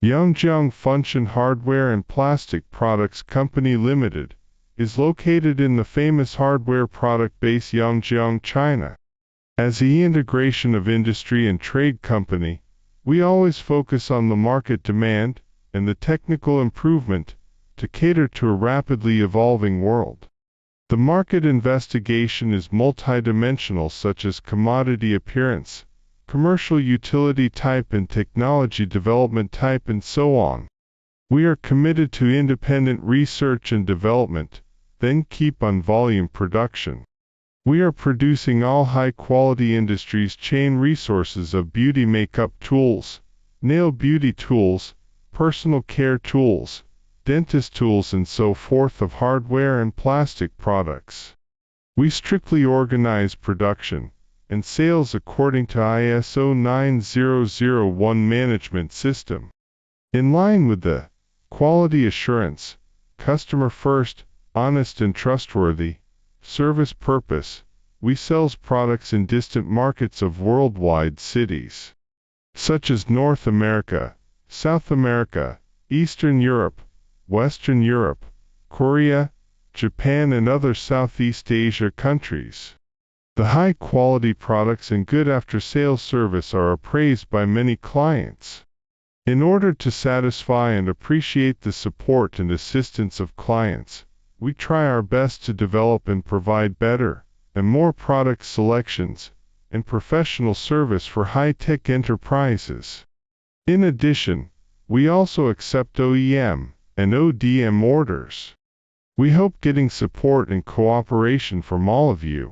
Yangjiang Funshionkit Hardware and Plastic Products Company Limited is located in the famous hardware product base Yangjiang, China. As the integration of industry and trade company, we always focus on the market demand and the technical improvement to cater to a rapidly evolving world. The market investigation is multidimensional, such as commodity appearance, commercial utility type and technology development type, and so on. We are committed to independent research and development, then keep on volume production. We are producing all high-quality industries chain resources of beauty makeup tools, nail beauty tools, personal care tools, dentist tools, and so forth of hardware and plastic products. We strictly organize production and sales according to ISO 9001 management system. In line with the quality assurance, customer first, honest and trustworthy, service purpose, we sells products in distant markets of worldwide cities, such as North America, South America, Eastern Europe, Western Europe, Korea, Japan, and other Southeast Asia countries. The high-quality products and good after-sales service are appraised by many clients. In order to satisfy and appreciate the support and assistance of clients, we try our best to develop and provide better and more product selections and professional service for high-tech enterprises. In addition, we also accept OEM and ODM orders. We hope getting support and cooperation from all of you.